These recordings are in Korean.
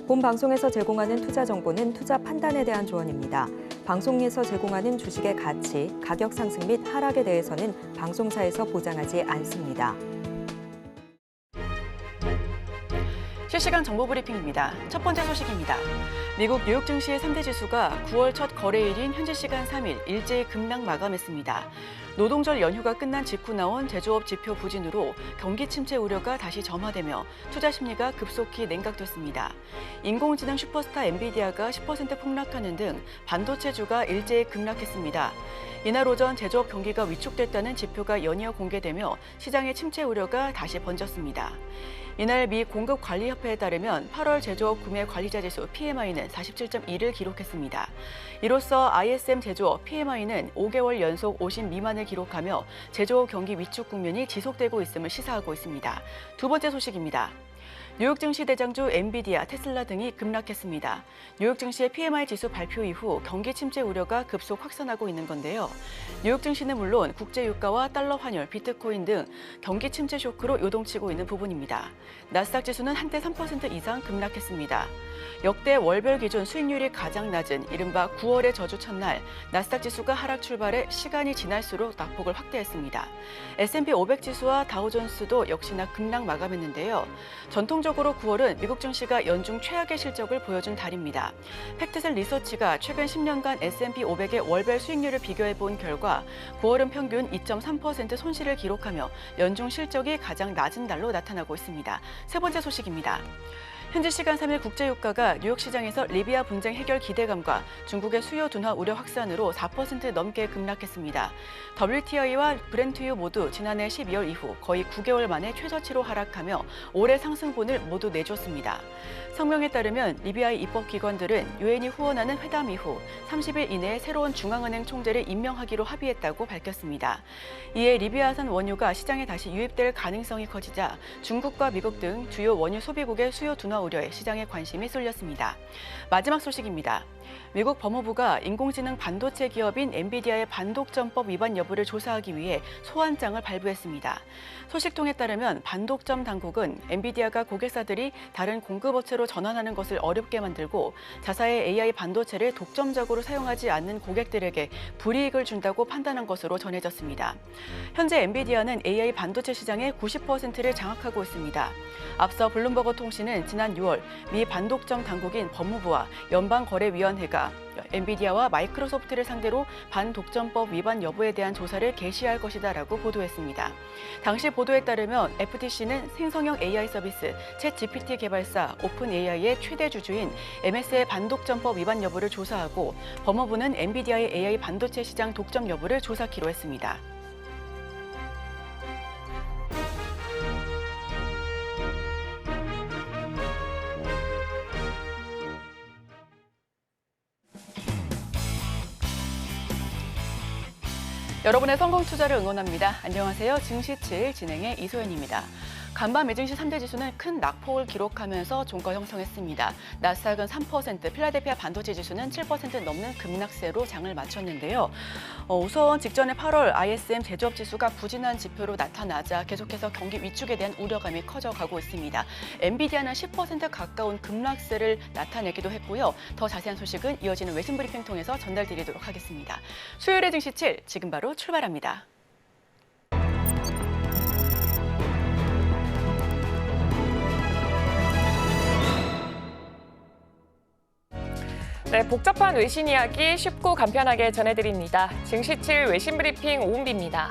본 방송에서 제공하는 투자 정보는 투자 판단에 대한 조언입니다. 방송에서 제공하는 주식의 가치, 가격 상승 및 하락에 대해서는 방송사에서 보장하지 않습니다. 실시간 정보 브리핑입니다. 첫 번째 소식입니다. 미국 뉴욕 증시의 3대 지수가 9월 첫 거래일인 현지 시간 3일 일제히 급락 마감했습니다. 노동절 연휴가 끝난 직후 나온 제조업 지표 부진으로 경기 침체 우려가 다시 점화되며 투자 심리가 급속히 냉각됐습니다. 인공지능 슈퍼스타 엔비디아가 10% 폭락하는 등 반도체주가 일제히 급락했습니다. 이날 오전 제조업 경기가 위축됐다는 지표가 연이어 공개되며 시장의 침체 우려가 다시 번졌습니다. 이날 미 공급관리협회에 따르면 8월 제조업 구매 관리자 지수 PMI는 47.2를 기록했습니다. 이로써 ISM 제조업 PMI는 5개월 연속 50 미만을 기록하며 제조업 경기 위축 국면이 지속되고 있음을 시사하고 있습니다. 두 번째 소식입니다. 뉴욕 증시 대장주 엔비디아, 테슬라 등이 급락했습니다. 뉴욕 증시의 PMI 지수 발표 이후 경기 침체 우려가 급속 확산하고 있는 건데요. 뉴욕 증시는 물론 국제 유가와 달러 환율, 비트코인 등 경기 침체 쇼크로 요동치고 있는 부분입니다. 나스닥 지수는 한때 3% 이상 급락했습니다. 역대 월별 기준 수익률이 가장 낮은 이른바 9월의 저주 첫날 나스닥 지수가 하락 출발해 시간이 지날수록 낙폭을 확대했습니다. S&P 500 지수와 다우존스도 역시나 급락 마감했는데요. 전통적으로 9월은 미국 증시가 연중 최악의 실적을 보여준 달입니다. 팩트셋 리서치가 최근 10년간 S&P 500의 월별 수익률을 비교해 본 결과 9월은 평균 2.3% 손실을 기록하며 연중 실적이 가장 낮은 달로 나타나고 있습니다. 세 번째 소식입니다. 현지 시간 3일 국제유가가 뉴욕 시장에서 리비아 분쟁 해결 기대감과 중국의 수요 둔화 우려 확산으로 4% 넘게 급락했습니다. WTI와 브렌트유 모두 지난해 12월 이후 거의 9개월 만에 최저치로 하락하며 올해 상승분을 모두 내줬습니다. 성명에 따르면 리비아의 입법기관들은 유엔이 후원하는 회담 이후 30일 이내에 새로운 중앙은행 총재를 임명하기로 합의했다고 밝혔습니다. 이에 리비아산 원유가 시장에 다시 유입될 가능성이 커지자 중국과 미국 등 주요 원유 소비국의 수요 둔화 우려에 시장의 관심이 쏠렸습니다. 마지막 소식입니다. 미국 법무부가 인공지능 반도체 기업인 엔비디아의 반독점법 위반 여부를 조사하기 위해 소환장을 발부했습니다. 소식통에 따르면 반독점 당국은 엔비디아가 고객사들이 다른 공급업체로 전환하는 것을 어렵게 만들고 자사의 AI 반도체를 독점적으로 사용하지 않는 고객들에게 불이익을 준다고 판단한 것으로 전해졌습니다. 현재 엔비디아는 AI 반도체 시장의 90%를 장악하고 있습니다. 앞서 블룸버그 통신은 지난 6월 미 반독점 당국인 법무부와 연방거래위원회가 엔비디아와 마이크로소프트를 상대로 반독점법 위반 여부에 대한 조사를 개시할 것이다라고 보도했습니다. 당시 보도에 따르면 FTC는 생성형 AI 서비스 챗GPT 개발사 오픈AI의 최대 주주인 MS의 반독점법 위반 여부를 조사하고 법무부는 엔비디아의 AI 반도체 시장 독점 여부를 조사키로 했습니다. 여러분의 성공 투자를 응원합니다. 안녕하세요. 증시7 진행의 이소연입니다. 간밤 매증시 3대 지수는 큰 낙폭을 기록하면서 종가 형성했습니다. 나스닥은 3%, 필라델피아 반도체 지수는 7% 넘는 급락세로 장을 마쳤는데요. 우선 직전에 8월 ISM 제조업 지수가 부진한 지표로 나타나자 계속해서 경기 위축에 대한 우려감이 커져가고 있습니다. 엔비디아는 10% 가까운 급락세를 나타내기도 했고요. 더 자세한 소식은 이어지는 외신 브리핑 통해서 전달드리도록 하겠습니다. 수요일의 증시7 지금 바로 출발합니다. 네, 복잡한 외신 이야기 쉽고 간편하게 전해드립니다. 증시7 외신 브리핑 오은비입니다.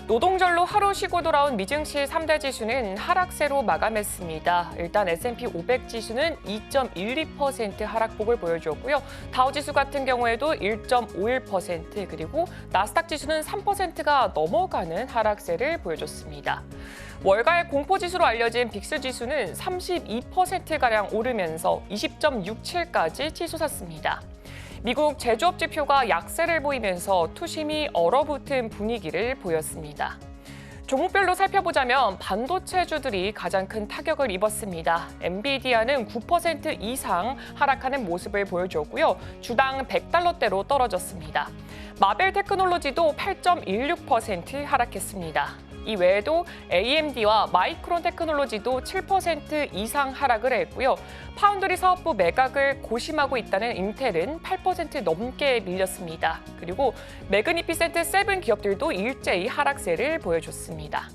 노동절로 하루 쉬고 돌아온 미증시 3대 지수는 하락세로 마감했습니다. 일단 S&P 500 지수는 2.12% 하락폭을 보여주었고요. 다우지수 같은 경우에도 1.51% 그리고 나스닥 지수는 3%가 넘어가는 하락세를 보여줬습니다. 월가의 공포지수로 알려진 빅스 지수는 32%가량 오르면서 20.67까지 치솟았습니다. 미국 제조업 지표가 약세를 보이면서 투심이 얼어붙은 분위기를 보였습니다. 종목별로 살펴보자면 반도체주들이 가장 큰 타격을 입었습니다. 엔비디아는 9% 이상 하락하는 모습을 보여줬고요. 주당 100달러대로 떨어졌습니다. 마벨 테크놀로지도 8.16% 하락했습니다. 이 외에도 AMD와 마이크론 테크놀로지도 7% 이상 하락을 했고요. 파운드리 사업부 매각을 고심하고 있다는 인텔은 8% 넘게 밀렸습니다. 그리고 매그니피센트 7 기업들도 일제히 하락세를 보여줬습니다.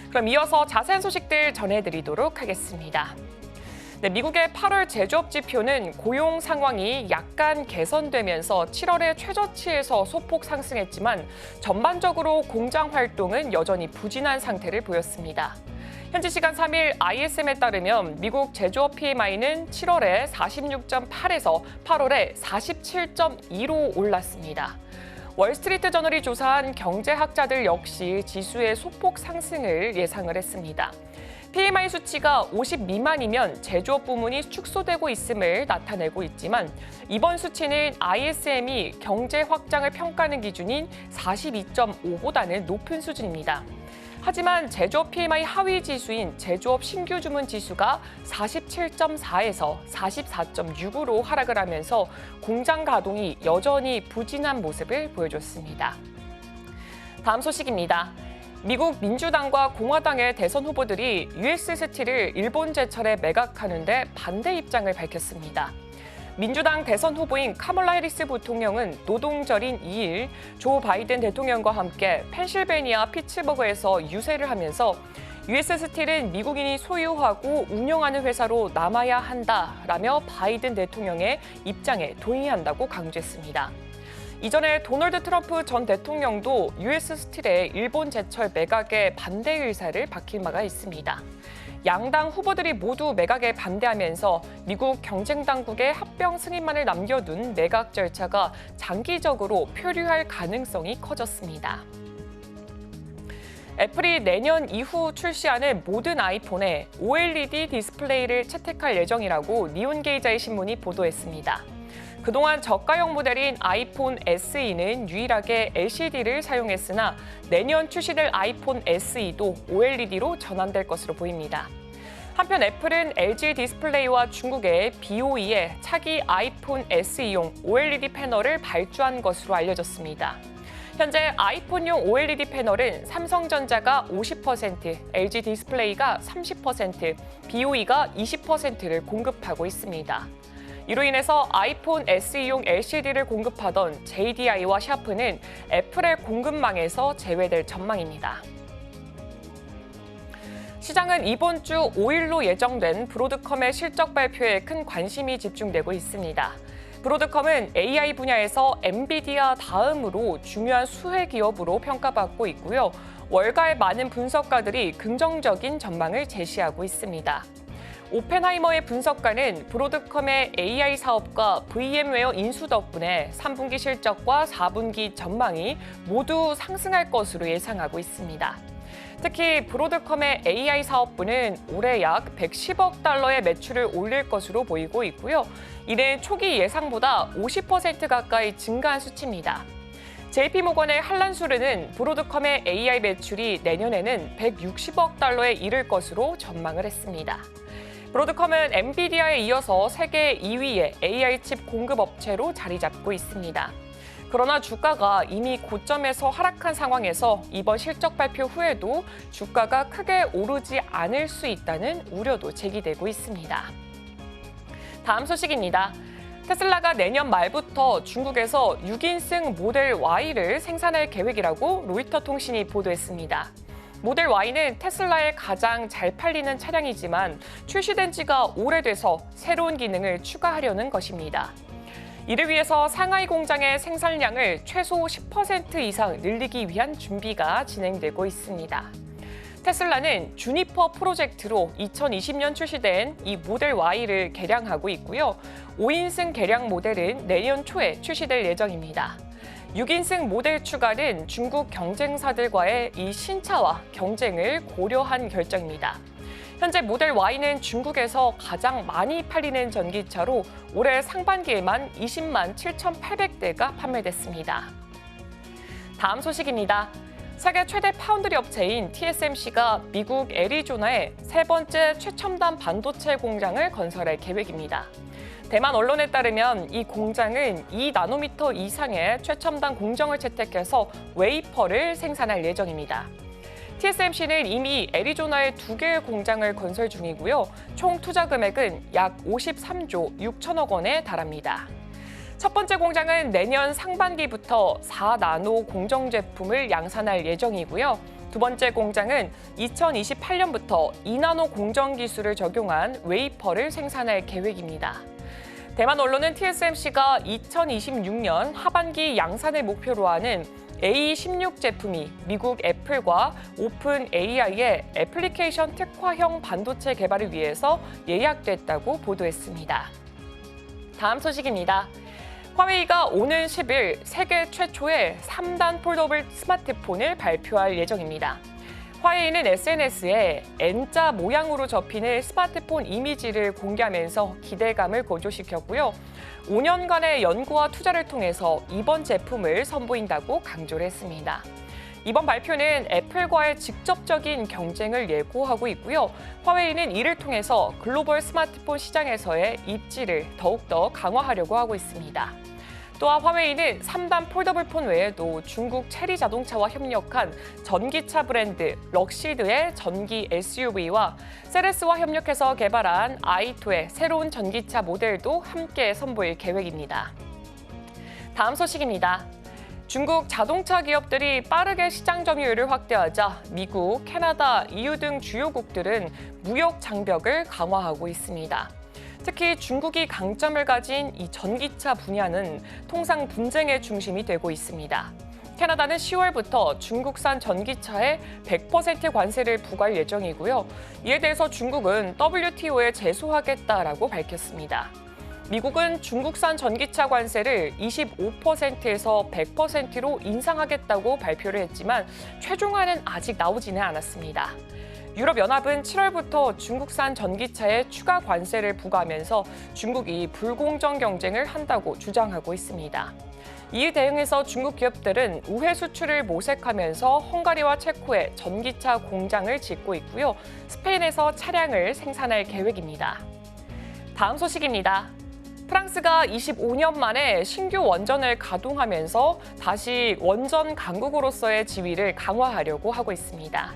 그럼 이어서 자세한 소식들 전해드리도록 하겠습니다. 네, 미국의 8월 제조업 지표는 고용 상황이 약간 개선되면서 7월에 최저치에서 소폭 상승했지만 전반적으로 공장 활동은 여전히 부진한 상태를 보였습니다. 현지 시간 3일 ISM에 따르면 미국 제조업 PMI는 7월에 46.8에서 8월에 47.2로 올랐습니다. 월스트리트 저널이 조사한 경제학자들 역시 지수의 소폭 상승을 예상을 했습니다. PMI 수치가 50 미만이면 제조업 부문이 축소되고 있음을 나타내고 있지만 이번 수치는 ISM이 경제 확장을 평가하는 기준인 42.5보다는 높은 수준입니다. 하지만 제조업 PMI 하위 지수인 제조업 신규 주문 지수가 47.4에서 44.6으로 하락을 하면서 공장 가동이 여전히 부진한 모습을 보여줬습니다. 다음 소식입니다. 미국 민주당과 공화당의 대선 후보들이 US 스틸을 일본 제철에 매각하는데 반대 입장을 밝혔습니다. 민주당 대선 후보인 카멀라 해리스 부통령은 노동절인 2일 조 바이든 대통령과 함께 펜실베니아 피츠버그에서 유세를 하면서 US 스틸은 미국인이 소유하고 운영하는 회사로 남아야 한다라며 바이든 대통령의 입장에 동의한다고 강조했습니다. 이전에 도널드 트럼프 전 대통령도 US 스틸의 일본 제철 매각에 반대 의사를 밝힌 바가 있습니다. 양당 후보들이 모두 매각에 반대하면서 미국 경쟁당국의 합병 승인만을 남겨둔 매각 절차가 장기적으로 표류할 가능성이 커졌습니다. 애플이 내년 이후 출시하는 모든 아이폰에 OLED 디스플레이를 채택할 예정이라고 니온게이자의 신문이 보도했습니다. 그동안 저가형 모델인 아이폰 SE는 유일하게 LCD를 사용했으나 내년 출시될 아이폰 SE도 OLED로 전환될 것으로 보입니다. 한편 애플은 LG 디스플레이와 중국의 BOE에 차기 아이폰 SE용 OLED 패널을 발주한 것으로 알려졌습니다. 현재 아이폰용 OLED 패널은 삼성전자가 50%, LG 디스플레이가 30%, BOE가 20%를 공급하고 있습니다. 이로 인해서 아이폰 SE용 LCD를 공급하던 JDI와 샤프는 애플의 공급망에서 제외될 전망입니다. 시장은 이번 주 5일로 예정된 브로드컴의 실적 발표에 큰 관심이 집중되고 있습니다. 브로드컴은 AI 분야에서 엔비디아 다음으로 중요한 수혜 기업으로 평가받고 있고요. 월가의 많은 분석가들이 긍정적인 전망을 제시하고 있습니다. 오펜하이머의 분석가는 브로드컴의 AI 사업과 VM웨어 인수 덕분에 3분기 실적과 4분기 전망이 모두 상승할 것으로 예상하고 있습니다. 특히 브로드컴의 AI 사업부는 올해 약 110억 달러의 매출을 올릴 것으로 보이고 있고요. 이는 초기 예상보다 50% 가까이 증가한 수치입니다. JP모건의 할란수르는 브로드컴의 AI 매출이 내년에는 160억 달러에 이를 것으로 전망을 했습니다. 브로드컴은 엔비디아에 이어서 세계 2위의 AI 칩 공급 업체로 자리 잡고 있습니다. 그러나 주가가 이미 고점에서 하락한 상황에서 이번 실적 발표 후에도 주가가 크게 오르지 않을 수 있다는 우려도 제기되고 있습니다. 다음 소식입니다. 테슬라가 내년 말부터 중국에서 6인승 모델 Y를 생산할 계획이라고 로이터 통신이 보도했습니다. 모델 Y는 테슬라의 가장 잘 팔리는 차량이지만 출시된 지가 오래돼서 새로운 기능을 추가하려는 것입니다. 이를 위해서 상하이 공장의 생산량을 최소 10% 이상 늘리기 위한 준비가 진행되고 있습니다. 테슬라는 주니퍼 프로젝트로 2020년 출시된 이 모델 Y를 개량하고 있고요. 5인승 개량 모델은 내년 초에 출시될 예정입니다. 6인승 모델 추가는 중국 경쟁사들과의 이 신차와 경쟁을 고려한 결정입니다. 현재 모델 Y는 중국에서 가장 많이 팔리는 전기차로 올해 상반기에만 20만 7,800대가 판매됐습니다. 다음 소식입니다. 세계 최대 파운드리 업체인 TSMC가 미국 애리조나에 세 번째 최첨단 반도체 공장을 건설할 계획입니다. 대만 언론에 따르면 이 공장은 2나노미터 이상의 최첨단 공정을 채택해서 웨이퍼를 생산할 예정입니다. TSMC는 이미 애리조나에 2개의 공장을 건설 중이고요. 총 투자 금액은 약 53조 6천억 원에 달합니다. 첫 번째 공장은 내년 상반기부터 4나노 공정 제품을 양산할 예정이고요. 두 번째 공장은 2028년부터 2나노 공정 기술을 적용한 웨이퍼를 생산할 계획입니다. 대만 언론은 TSMC가 2026년 하반기 양산을 목표로 하는 A16 제품이 미국 애플과 오픈 AI의 애플리케이션 특화형 반도체 개발을 위해서 예약됐다고 보도했습니다. 다음 소식입니다. 화웨이가 오는 10일 세계 최초의 3단 폴더블 스마트폰을 발표할 예정입니다. 화웨이는 SNS에 N자 모양으로 접히는 스마트폰 이미지를 공개하면서 기대감을 고조시켰고요. 5년간의 연구와 투자를 통해서 이번 제품을 선보인다고 강조를 했습니다. 이번 발표는 애플과의 직접적인 경쟁을 예고하고 있고요. 화웨이는 이를 통해서 글로벌 스마트폰 시장에서의 입지를 더욱더 강화하려고 하고 있습니다. 또한 화웨이는 3단 폴더블폰 외에도 중국 체리 자동차와 협력한 전기차 브랜드 럭시드의 전기 SUV와 세레스와 협력해서 개발한 i2의 새로운 전기차 모델도 함께 선보일 계획입니다. 다음 소식입니다. 중국 자동차 기업들이 빠르게 시장 점유율을 확대하자 미국, 캐나다, EU 등 주요국들은 무역 장벽을 강화하고 있습니다. 특히 중국이 강점을 가진 이 전기차 분야는 통상 분쟁의 중심이 되고 있습니다. 캐나다는 10월부터 중국산 전기차에 100% 관세를 부과할 예정이고요. 이에 대해서 중국은 WTO에 제소하겠다라고 밝혔습니다. 미국은 중국산 전기차 관세를 25%에서 100%로 인상하겠다고 발표를 했지만 최종안은 아직 나오지는 않았습니다. 유럽연합은 7월부터 중국산 전기차에 추가 관세를 부과하면서 중국이 불공정 경쟁을 한다고 주장하고 있습니다. 이에 대응해서 중국 기업들은 우회 수출을 모색하면서 헝가리와 체코에 전기차 공장을 짓고 있고요. 스페인에서 차량을 생산할 계획입니다. 다음 소식입니다. 프랑스가 25년 만에 신규 원전을 가동하면서 다시 원전 강국으로서의 지위를 강화하려고 하고 있습니다.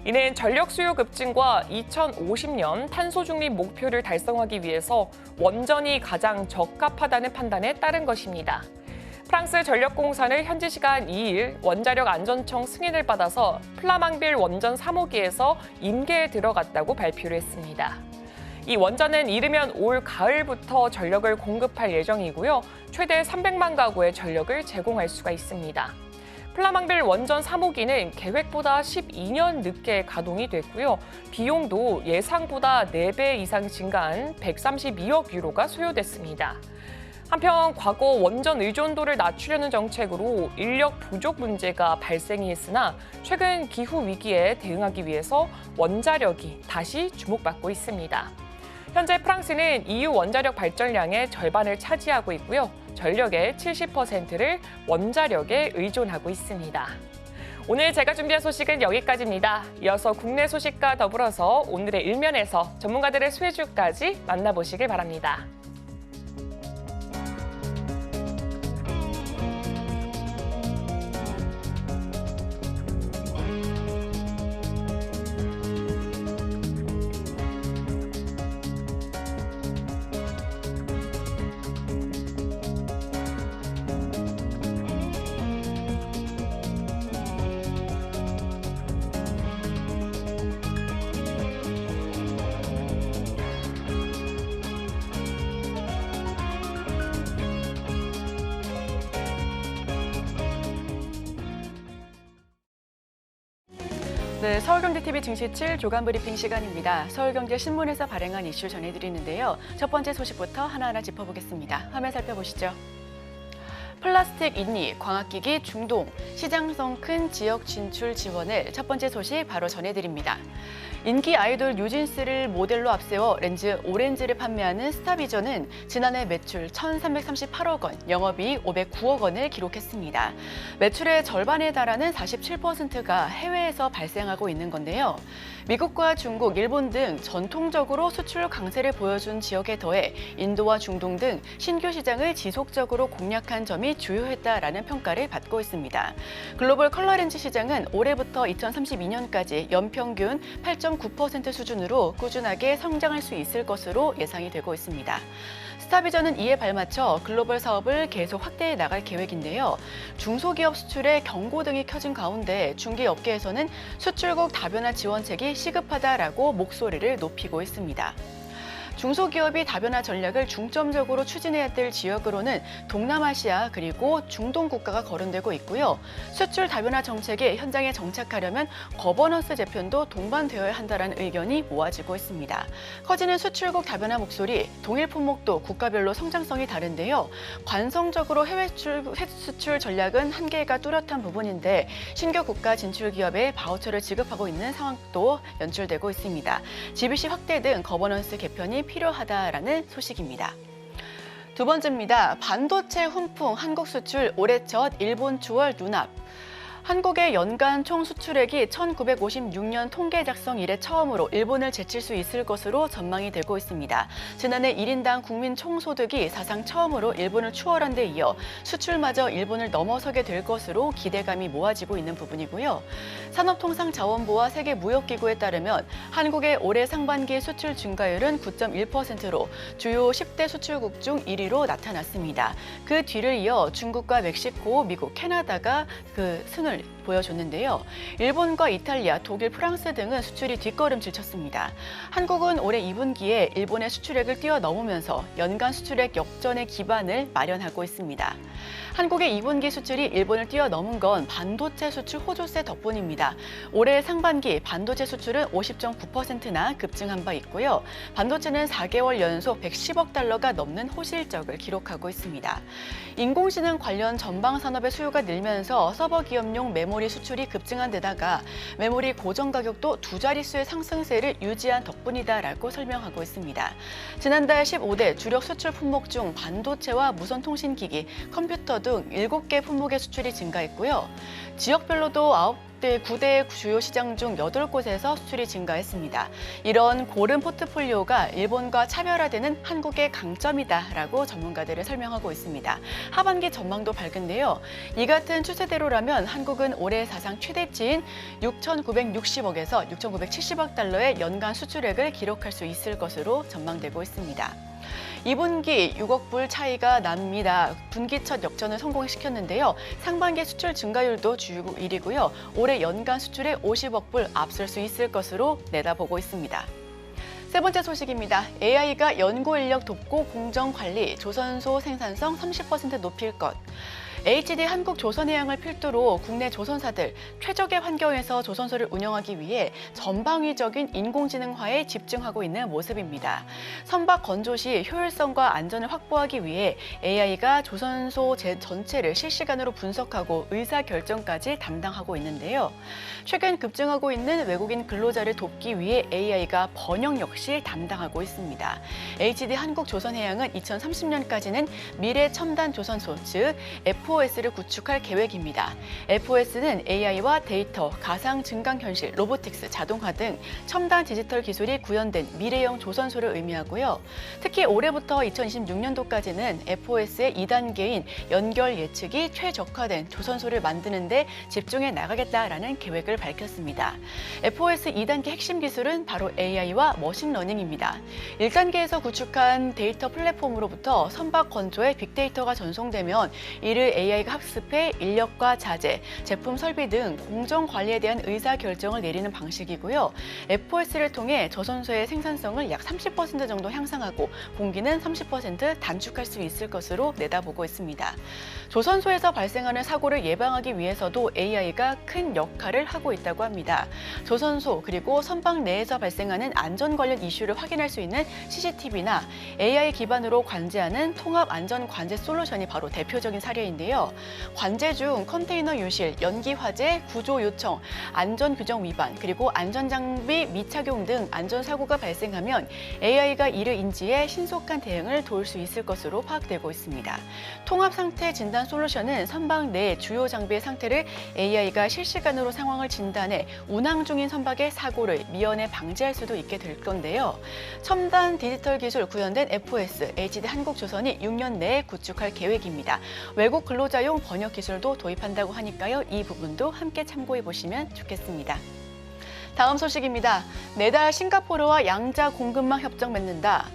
이는 전력 수요 급증과 2050년 탄소 중립 목표를 달성하기 위해서 원전이 가장 적합하다는 판단에 따른 것입니다. 프랑스 전력공사는 현지 시간 2일 원자력 안전청 승인을 받아서 플라망빌 원전 3호기에서 임계에 들어갔다고 발표를 했습니다. 이 원전은 이르면 올 가을부터 전력을 공급할 예정이고요. 최대 300만 가구의 전력을 제공할 수가 있습니다. 플라망빌 원전 3호기는 계획보다 12년 늦게 가동이 됐고요. 비용도 예상보다 4배 이상 증가한 132억 유로가 소요됐습니다. 한편 과거 원전 의존도를 낮추려는 정책으로 인력 부족 문제가 발생이 했으나 최근 기후 위기에 대응하기 위해서 원자력이 다시 주목받고 있습니다. 현재 프랑스는 EU 원자력 발전량의 절반을 차지하고 있고요. 전력의 70%를 원자력에 의존하고 있습니다. 오늘 제가 준비한 소식은 여기까지입니다. 이어서 국내 소식과 더불어서 오늘의 일면에서 전문가들의 수혜주까지 만나보시길 바랍니다. 네, 서울경제TV 증시 7 조간 브리핑 시간입니다. 서울경제신문에서 발행한 이슈 전해드리는데요. 첫 번째 소식부터 하나하나 짚어보겠습니다. 화면 살펴보시죠. 플라스틱 인리, 광학기기 중동, 시장성 큰 지역 진출 지원을 첫 번째 소식 바로 전해드립니다. 인기 아이돌 뉴진스를 모델로 앞세워 렌즈 오렌지를 판매하는 스타비전은 지난해 매출 1,338억 원, 영업이익 509억 원을 기록했습니다. 매출의 절반에 달하는 47%가 해외에서 발생하고 있는 건데요. 미국과 중국, 일본 등 전통적으로 수출 강세를 보여준 지역에 더해 인도와 중동 등 신규 시장을 지속적으로 공략한 점이 주요했다라는 평가를 받고 있습니다. 글로벌 컬러렌즈 시장은 올해부터 2032년까지 연평균 8.9% 수준으로 꾸준하게 성장할 수 있을 것으로 예상이 되고 있습니다. 스타비전은 이에 발맞춰 글로벌 사업을 계속 확대해 나갈 계획인데요. 중소기업 수출에 경고등이 켜진 가운데 중개업계에서는 수출국 다변화 지원책이 시급하다라고 목소리를 높이고 있습니다. 중소기업이 다변화 전략을 중점적으로 추진해야 될 지역으로는 동남아시아 그리고 중동 국가가 거론되고 있고요. 수출 다변화 정책이 현장에 정착하려면 거버넌스 재편도 동반되어야 한다는 의견이 모아지고 있습니다. 커지는 수출국 다변화 목소리, 동일 품목도 국가별로 성장성이 다른데요. 관성적으로 해외 수출 전략은 한계가 뚜렷한 부분인데 신규 국가 진출 기업에 바우처를 지급하고 있는 상황도 연출되고 있습니다. GBC 확대 등 거버넌스 개편이 필요하다라는 소식입니다. 두 번째입니다. 반도체 훈풍 한국 수출 올해 첫 일본 주월 눈앞. 한국의 연간 총 수출액이 1956년 통계 작성 이래 처음으로 일본을 제칠 수 있을 것으로 전망이 되고 있습니다. 지난해 1인당 국민 총소득이 사상 처음으로 일본을 추월한 데 이어 수출마저 일본을 넘어서게 될 것으로 기대감이 모아지고 있는 부분이고요. 산업통상자원부와 세계무역기구에 따르면 한국의 올해 상반기 수출 증가율은 9.1%로 주요 10대 수출국 중 1위로 나타났습니다. 그 뒤를 이어 중국과 멕시코, 미국, 캐나다가 그 승을 보여줬는데요. 일본과 이탈리아, 독일, 프랑스 등은 수출이 뒷걸음질 쳤습니다. 한국은 올해 2분기에 일본의 수출액을 뛰어넘으면서 연간 수출액 역전의 기반을 마련하고 있습니다. 한국의 2분기 수출이 일본을 뛰어넘은 건 반도체 수출 호조세 덕분입니다. 올해 상반기 반도체 수출은 50.9%나 급증한 바 있고요. 반도체는 4개월 연속 110억 달러가 넘는 호실적을 기록하고 있습니다. 인공지능 관련 전방 산업의 수요가 늘면서 서버 기업용 메모리 수출이 급증한 데다가 메모리 고정 가격도 두 자릿수의 상승세를 유지한 덕분이다라고 설명하고 있습니다. 지난달 15대 주력 수출 품목 중 반도체와 무선통신기기, 컴퓨터 등 7개 품목의 수출이 증가했고요. 지역별로도 9대 주요 시장 중 8곳에서 수출이 증가했습니다. 이런 고른 포트폴리오가 일본과 차별화되는 한국의 강점이다라고 전문가들은 설명하고 있습니다. 하반기 전망도 밝은데요. 이 같은 추세대로라면 한국은 올해 사상 최대치인 6,960억에서 6,970억 달러의 연간 수출액을 기록할 수 있을 것으로 전망되고 있습니다. 2분기 6억 불 차이가 납니다. 분기 첫 역전을 성공시켰는데요. 상반기 수출 증가율도 주 1위고요. 올해 연간 수출에 50억 불 앞설 수 있을 것으로 내다보고 있습니다. 세 번째 소식입니다. AI가 연구 인력 돕고 공정 관리, 조선소 생산성 30% 높일 것. HD 한국조선해양을 필두로 국내 조선사들 최적의 환경에서 조선소를 운영하기 위해 전방위적인 인공지능화에 집중하고 있는 모습입니다. 선박 건조 시 효율성과 안전을 확보하기 위해 AI가 조선소 전체를 실시간으로 분석하고 의사결정까지 담당하고 있는데요. 최근 급증하고 있는 외국인 근로자를 돕기 위해 AI가 번역 역시 담당하고 있습니다. HD 한국조선해양은 2030년까지는 미래 첨단 조선소, 즉 FOS를 구축할 계획입니다. FOS는 AI와 데이터, 가상 증강현실, 로보틱스, 자동화 등 첨단 디지털 기술이 구현된 미래형 조선소를 의미하고요. 특히 올해부터 2026년도까지는 FOS의 2단계인 연결 예측이 최적화된 조선소를 만드는 데 집중해 나가겠다라는 계획을 밝혔습니다. FOS 2단계 핵심 기술은 바로 AI와 머신러닝입니다. 1단계에서 구축한 데이터 플랫폼으로부터 선박 건조에 빅데이터가 전송되면 이를 AI가 학습해 인력과 자재, 제품 설비 등 공정 관리에 대한 의사결정을 내리는 방식이고요. FOS를 통해 조선소의 생산성을 약 30% 정도 향상하고 공기는 30% 단축할 수 있을 것으로 내다보고 있습니다. 조선소에서 발생하는 사고를 예방하기 위해서도 AI가 큰 역할을 하고 있다고 합니다. 조선소 그리고 선박 내에서 발생하는 안전 관련 이슈를 확인할 수 있는 CCTV나 AI 기반으로 관제하는 통합 안전 관제 솔루션이 바로 대표적인 사례인데요. 있는데요. 관제 중 컨테이너 유실, 연기 화재, 구조 요청, 안전 규정 위반, 그리고 안전장비 미착용 등 안전사고가 발생하면 AI가 이를 인지해 신속한 대응을 도울 수 있을 것으로 파악되고 있습니다. 통합상태 진단 솔루션은 선박 내 주요 장비의 상태를 AI가 실시간으로 상황을 진단해 운항 중인 선박의 사고를 미연에 방지할 수도 있게 될 건데요. 첨단 디지털 기술 구현된 FOS, HD 한국조선이 6년 내에 구축할 계획입니다. 외국 근로자용 번역 기술도 도입한다고 하니까요. 이 부분도 함께 참고해 보시면 좋겠습니다. 다음 소식입니다. 내달 싱가포르와 양자 공급망 협정 맺는다.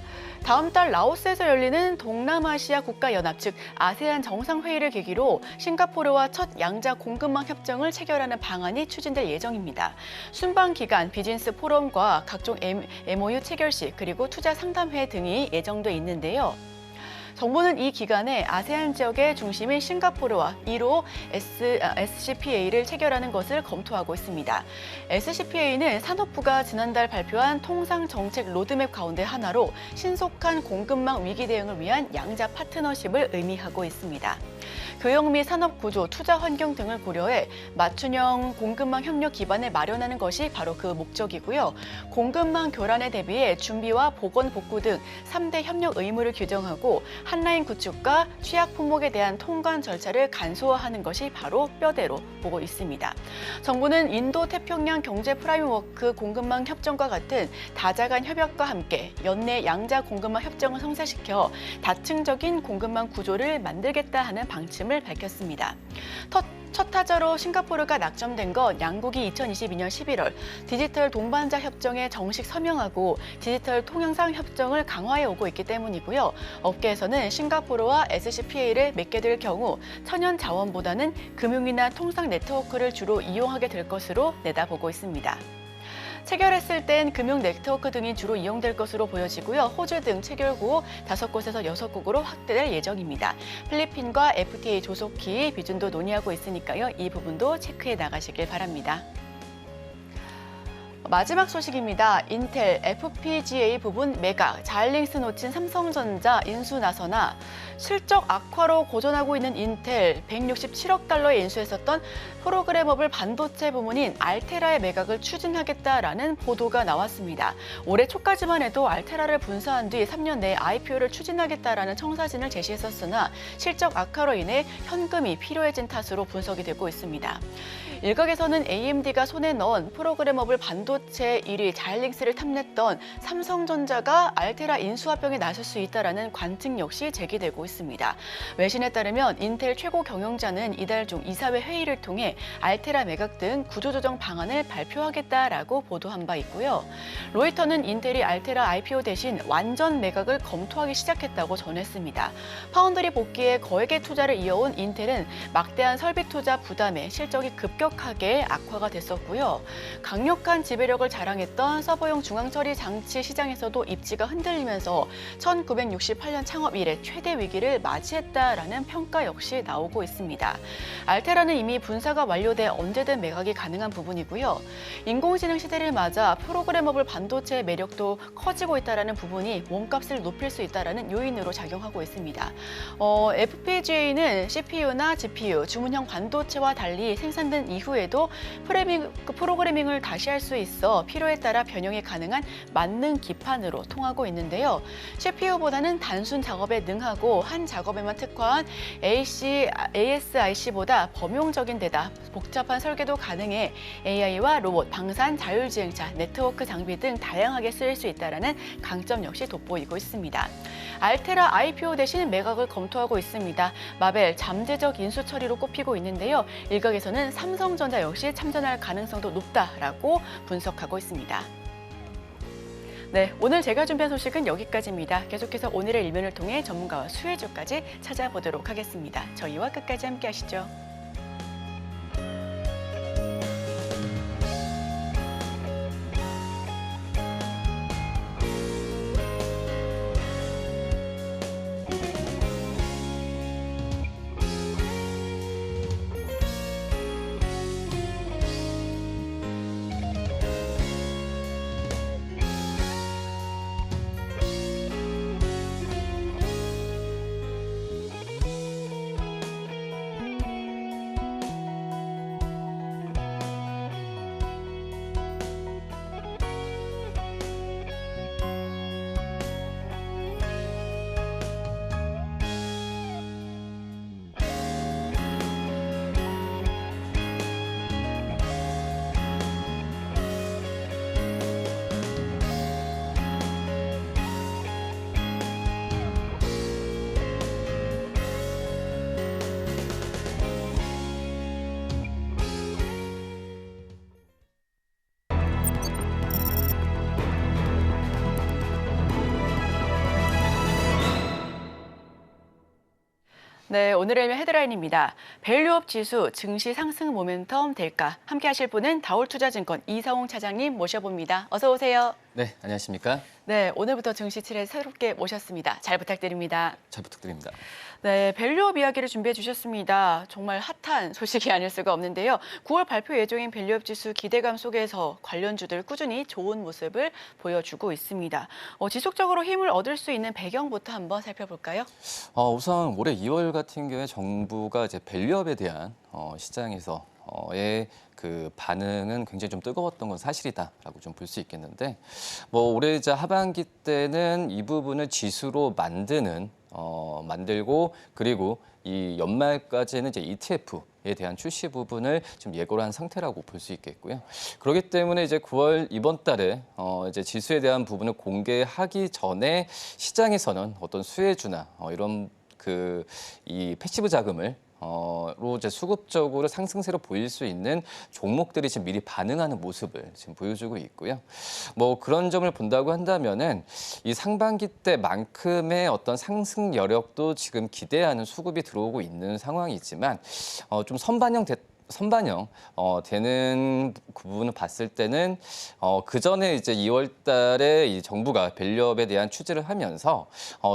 다음 달 라오스에서 열리는 동남아시아 국가연합 즉 아세안 정상회의를 계기로 싱가포르와 첫 양자 공급망 협정을 체결하는 방안이 추진될 예정입니다. 순방 기간 비즈니스 포럼과 각종 MOU 체결식 그리고 투자 상담회 등이 예정돼 있는데요. 정부는 이 기간에 아세안 지역의 중심인 싱가포르와 1호 SCPA를 체결하는 것을 검토하고 있습니다. SCPA는 산업부가 지난달 발표한 통상정책 로드맵 가운데 하나로 신속한 공급망 위기 대응을 위한 양자 파트너십을 의미하고 있습니다. 교역 및 산업 구조, 투자 환경 등을 고려해 맞춤형 공급망 협력 기반을 마련하는 것이 바로 그 목적이고요. 공급망 교란에 대비해 준비와 보건, 복구 등 3대 협력 의무를 규정하고 한라인 구축과 취약 품목에 대한 통관 절차를 간소화하는 것이 바로 뼈대로 보고 있습니다. 정부는 인도 태평양 경제 프라임워크 공급망 협정과 같은 다자간 협약과 함께 연내 양자 공급망 협정을 성사시켜 다층적인 공급망 구조를 만들겠다 하는 방침을 밝혔습니다. 첫 타자로 싱가포르가 낙점된 건 양국이 2022년 11월 디지털 동반자 협정에 정식 서명하고 디지털 통영상 협정을 강화해 오고 있기 때문이고요. 업계에서는 싱가포르와 SCPA를 맺게 될 경우 천연 자원보다는 금융이나 통상 네트워크를 주로 이용하게 될 것으로 내다보고 있습니다. 체결했을 땐 금융 네트워크 등이 주로 이용될 것으로 보여지고요. 호주 등 체결 후 5곳에서 6국으로 확대될 예정입니다. 필리핀과 FTA 조속히 비준도 논의하고 있으니까요. 이 부분도 체크해 나가시길 바랍니다. 마지막 소식입니다. 인텔, FPGA 부분 매각, 자일링스 놓친 삼성전자 인수 나서나 실적 악화로 고전하고 있는 인텔 167억 달러에 인수했었던 프로그래머블 반도체 부문인 알테라의 매각을 추진하겠다라는 보도가 나왔습니다. 올해 초까지만 해도 알테라를 분사한 뒤 3년 내에 IPO를 추진하겠다라는 청사진을 제시했었으나 실적 악화로 인해 현금이 필요해진 탓으로 분석이 되고 있습니다. 일각에서는 AMD가 손에 넣은 프로그래머블 반도체 1위 자일링스를 탐냈던 삼성전자가 알테라 인수합병에 나설 수 있다라는 관측 역시 제기되고 있습니다. 외신에 따르면 인텔 최고 경영자는 이달 중 이사회 회의를 통해 알테라 매각 등 구조조정 방안을 발표하겠다라고 보도한 바 있고요. 로이터는 인텔이 알테라 IPO 대신 완전 매각을 검토하기 시작했다고 전했습니다. 파운드리 복귀에 거액의 투자를 이어온 인텔은 막대한 설비 투자 부담에 실적이 급격하게 악화가 됐었고요. 강력한 지배력을 자랑했던 서버용 중앙처리 장치 시장에서도 입지가 흔들리면서 1968년 창업 이래 최대 위기를 맞이했다라는 평가 역시 나오고 있습니다. 알테라는 이미 분사가 완료돼 언제든 매각이 가능한 부분이고요. 인공지능 시대를 맞아 프로그래머블 반도체의 매력도 커지고 있다는 부분이 몸값을 높일 수 있다는 요인으로 작용하고 있습니다. FPGA는 CPU나 GPU, 주문형 반도체와 달리 생산된 이후에도 프로그래밍을 다시 할 수 있어 필요에 따라 변형이 가능한 만능 기판으로 통하고 있는데요. CPU보다는 단순 작업에 능하고 한 작업에만 특화한 ASIC보다 범용적인 데다 복잡한 설계도 가능해 AI와 로봇, 방산, 자율주행차, 네트워크 장비 등 다양하게 쓰일 수 있다는 강점 역시 돋보이고 있습니다. 알테라 IPO 대신 매각을 검토하고 있습니다. 마벨 잠재적 인수 처리로 꼽히고 있는데요. 일각에서는 삼성전자 역시 참전할 가능성도 높다라고 분석하고 있습니다. 네, 오늘 제가 준비한 소식은 여기까지입니다. 계속해서 오늘의 일면을 통해 전문가와 수혜주까지 찾아보도록 하겠습니다. 저희와 끝까지 함께 하시죠. 네, 오늘의 헤드라인입니다. 밸류업 지수 증시 상승 모멘텀 될까? 함께 하실 분은 다올투자증권 이성웅 차장님 모셔봅니다. 어서 오세요. 네, 안녕하십니까? 네, 오늘부터 증시칠에 새롭게 모셨습니다. 잘 부탁드립니다. 잘 부탁드립니다. 네, 밸류업 이야기를 준비해 주셨습니다. 정말 핫한 소식이 아닐 수가 없는데요. 9월 발표 예정인 밸류업 지수 기대감 속에서 관련주들 꾸준히 좋은 모습을 보여주고 있습니다. 지속적으로 힘을 얻을 수 있는 배경부터 한번 살펴볼까요? 우선 올해 2월 같은 경우에 정부가 이제 밸류업에 대한 시장에서의 그 반응은 굉장히 좀 뜨거웠던 건 사실이다라고 좀 볼 수 있겠는데, 올해 이제 하반기 때는 이 부분을 지수로 만들고 그리고 이 연말까지는 이제 ETF에 대한 출시 부분을 좀 예고를 한 상태라고 볼 수 있겠고요. 그렇기 때문에 이제 9월 이번 달에 이제 지수에 대한 부분을 공개하기 전에 시장에서는 어떤 수혜주나 이런 이 패시브 자금을 로 이제 수급적으로 상승세로 보일 수 있는 종목들이 지금 미리 반응하는 모습을 지금 보여주고 있고요. 그런 점을 본다고 한다면은 이 상반기 때만큼의 어떤 상승 여력도 지금 기대하는 수급이 들어오고 있는 상황이지만 좀 선반영 되는 그 부분을 봤을 때는 그 전에 이제 2월 달에 이 정부가 밸류업에 대한 추진을 하면서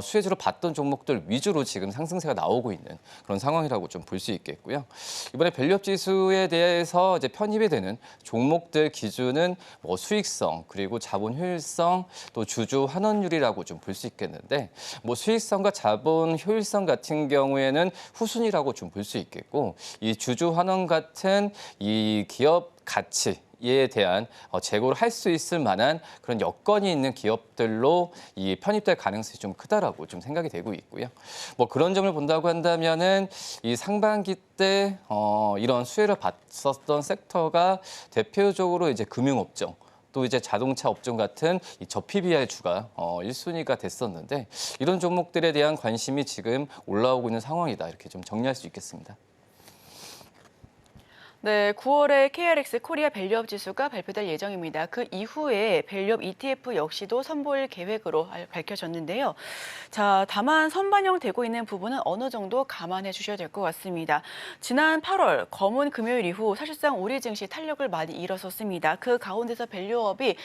수혜주로 봤던 종목들 위주로 지금 상승세가 나오고 있는 그런 상황이라고 좀 볼 수 있겠고요. 이번에 밸류업 지수에 대해서 이제 편입이 되는 종목들 기준은 수익성 그리고 자본 효율성 또 주주 환원율이라고 좀 볼 수 있겠는데 수익성과 자본 효율성 같은 경우에는 후순위라고 좀 볼 수 있겠고 이 주주 환원 같은 이 기업 가치에 대한 재고를 할 수 있을 만한 그런 여건이 있는 기업들로 이 편입될 가능성이 좀 크다라고 좀 생각이 되고 있고요. 그런 점을 본다고 한다면은 이 상반기 때 이런 수혜를 봤었던 섹터가 대표적으로 이제 금융업종 또 이제 자동차 업종 같은 이 저PBR 주가 1순위가 됐었는데 이런 종목들에 대한 관심이 지금 올라오고 있는 상황이다 이렇게 좀 정리할 수 있겠습니다. 네, 9월에 KRX 코리아 밸류업 지수가 발표될 예정입니다. 그 이후에 밸류업 ETF 역시도 선보일 계획으로 밝혀졌는데요. 자, 다만 선반영되고 있는 부분은 어느 정도 감안해 주셔야 될 것 같습니다. 지난 8월 검은 금요일 이후 사실상 우리 증시 탄력을 많이 잃었었습니다. 그 가운데서 밸류업이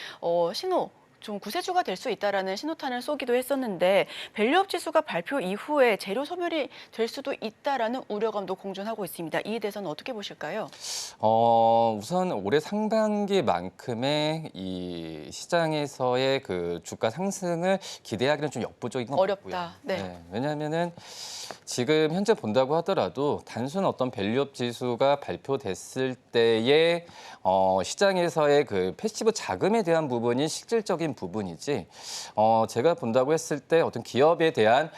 좀 구세주가 될 수 있다라는 신호탄을 쏘기도 했었는데 밸류업 지수가 발표 이후에 재료 소멸이 될 수도 있다라는 우려감도 공존하고 있습니다. 이에 대해서는 어떻게 보실까요? 우선 올해 상반기만큼의 이 시장에서의 그 주가 상승을 기대하기는 좀 역부족인 것 같고요. 어렵다. 네. 왜냐하면은 지금 현재 본다고 하더라도 단순 어떤 밸류업 지수가 발표됐을 때의 시장에서의 그 패시브 자금에 대한 부분이 실질적인 부분이지 제가 본다고 했을 때 어떤 기업에 대한